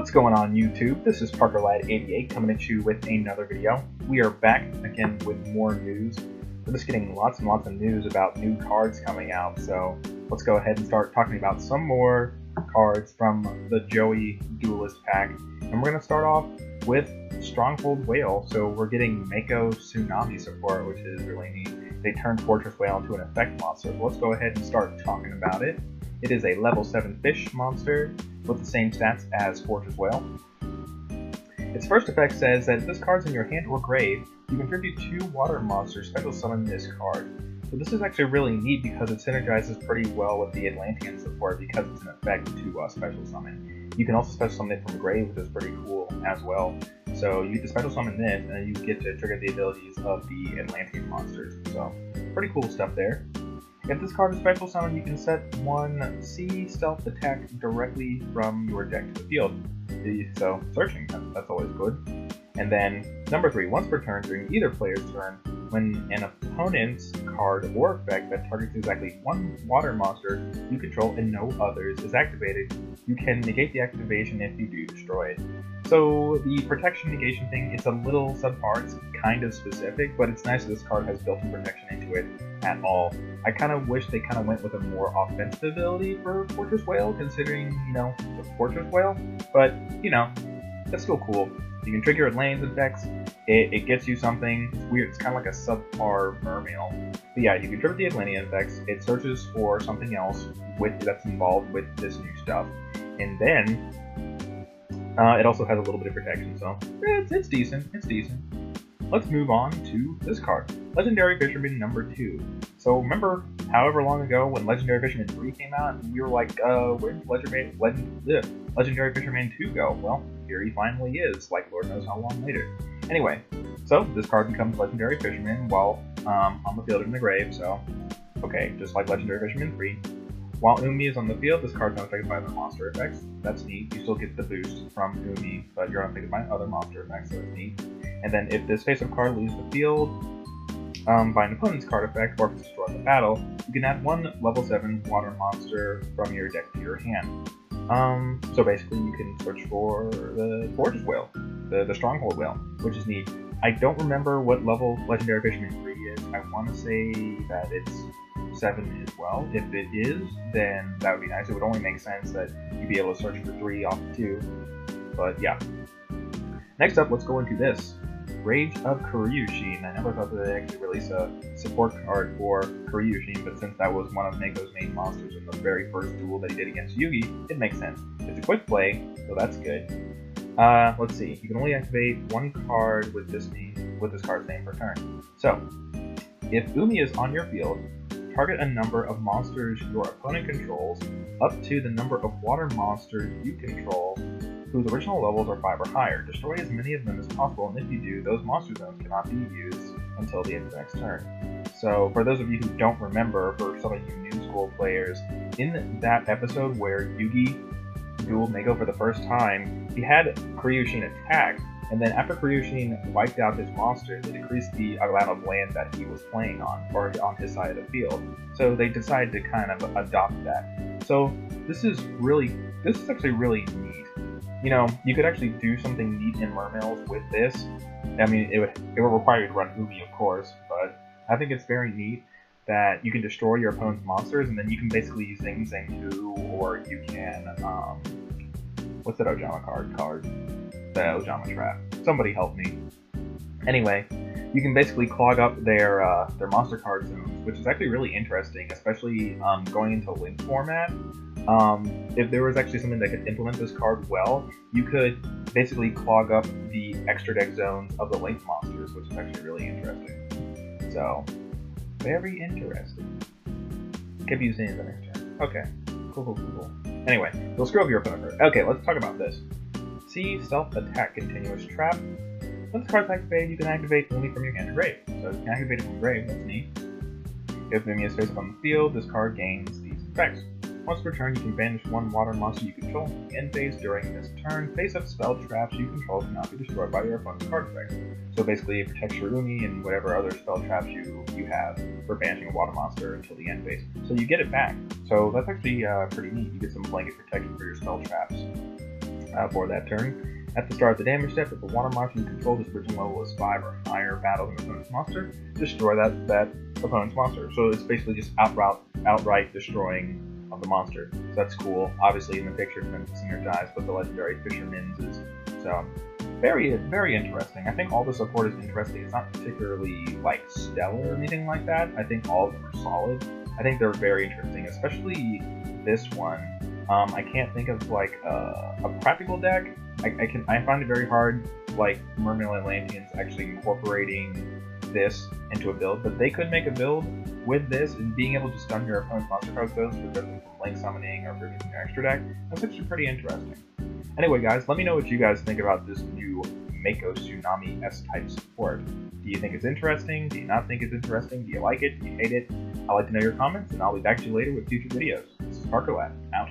What's going on YouTube? This is ParkerLad88 coming at you with another video. We are back again with more news. We're just getting lots and lots of news about new cards coming out, so let's go ahead and start talking about some more cards from the Joey Duelist pack. And we're going to start off with Stronghold Whale. So we're getting Mako Tsunami support, which is really neat. They turn Fortress Whale into an effect monster. So let's go ahead and start talking about it. It is a level 7 fish monster with the same stats as Fortress Whale. Its first effect says that if this card's in your hand or grave, you contribute 2 water monsters, special summon this card. So this is actually really neat because it synergizes pretty well with the Atlantean support because it's an effect to special summon. You can also special summon it from grave, which is pretty cool as well. So you get to special summon this, and you get to trigger the abilities of the Atlantean monsters. So pretty cool stuff there. If this card is special summon, you can set one Sea Stealth attack directly from your deck to the field. So searching, that's always good. And then number 3, once per turn during either player's turn, when an opponent's card or effect that targets exactly one water monster you control and no others is activated, you can negate the activation if you do destroy it. So the protection negation thing, it's a little subpar, it's kind of specific, but it's nice that this card has built-in protection into it at all. I kind of wish they kind of went with a more offensive ability for Fortress Whale, considering, the Fortress Whale, but, that's still cool. You can trigger Atlantean effects, it gets you something. It's weird, it's kind of like a subpar mermail. But yeah, you can trigger the Atlantean effects, it searches for something else that's involved with this new stuff, and then it also has a little bit of protection, so it's decent, Let's move on to this card, Legendary Fisherman number 2. So remember however long ago when Legendary Fisherman 3 came out, and we were like, where did Legendary Fisherman 2 go? Well, here he finally is, like Lord knows how long later. Anyway, so this card becomes Legendary Fisherman while on the field in the grave, so okay, just like Legendary Fisherman 3. While Umi is on the field, this card is not affected by other monster effects. That's neat. You still get the boost from Umi, but you're not affected by other monster effects, so that's neat. And then if this face-up card leaves the field by an opponent's card effect, or if it's destroyed in the battle, you can add 1 level 7 water monster from your deck to your hand. So basically you can search for the Fortress Whale, the Stronghold Whale, which is neat. I don't remember what level Legendary Fisherman 3 is. I want to say that it's 7 as well. If it is, then that would be nice. It would only make sense that you'd be able to search for 3 off of 2. But yeah. Next up, let's go into this. Rage of Kuryushin. I never thought that they'd actually release a support card for Kuryushin, but since that was one of Mako's main monsters in the very first duel that he did against Yugi, it makes sense. It's a quick play, so that's good. Let's see. You can only activate 1 card with this card's name per turn. So, if Umi is on your field, target a number of monsters your opponent controls up to the number of water monsters you control whose original levels are 5 or higher. Destroy as many of them as possible, and if you do, those monster zones cannot be used until the end of the next turn. So for those of you who don't remember, for some of you new school players, in that episode where Yugi dueled Mako for the first time, he had Kuryushin attack, and then after Kuryushin wiped out his monsters, it decreased the amount of land that he was playing on, or on his side of the field. So they decided to kind of adopt that. So this is actually really neat. You could actually do something neat in Mermails with this. I mean, it would require you to run Umi, of course, but I think it's very neat that you can destroy your opponent's monsters, and then you can basically use Zing Zing 2, or you can, what's that Ojama card? The Ojama Trap. Somebody help me. Anyway, you can basically clog up their monster card zones, which is actually really interesting, especially going into Link format. If there was actually something that could implement this card well, you could basically clog up the extra deck zones of the Link monsters, which is actually really interesting. So, very interesting. Keep using it in the next turn. Okay, cool. Anyway, you'll screw up your opponent. Okay, let's talk about this. Sea Stealth Attack Continuous Trap. When this card's activated, you can activate only from your hand or grave. So you can activate it from grave, that's neat. If Umi is face up on the field, this card gains these effects. Once per turn, you can banish 1 water monster you control from the end phase during this turn. Face-up spell traps you control cannot be destroyed by your opponent's card effects. So basically, it protects your Umi and whatever other spell traps you have for banishing a water monster until the end phase. So you get it back. So that's actually pretty neat. You get some blanket protection for your spell traps. for that turn. At the start of the damage step, if a water monster you control description level is 5 or higher battles an opponent's monster, destroy that opponent's monster. So it's basically just outright destroying of the monster. So that's cool. Obviously in the picture it's meant to synergize with the legendary Fisherman's. So very, very interesting. I think all the support is interesting. It's not particularly like stellar or anything like that. I think all of them are solid. I think they're very interesting, especially this one. I can't think of like a practical deck. I find it very hard, like Mermaid Atlanteans actually incorporating this into a build, but they could make a build with this and being able to stun your opponent's monster cards goes because of link summoning or if you're using your extra deck. That's actually pretty interesting. Anyway, guys, let me know what you guys think about this new Mako Tsunami S-type support. Do you think it's interesting? Do you not think it's interesting? Do you like it? Do you hate it? I'd like to know your comments, and I'll be back to you later with future videos. This is ParkerLad, out.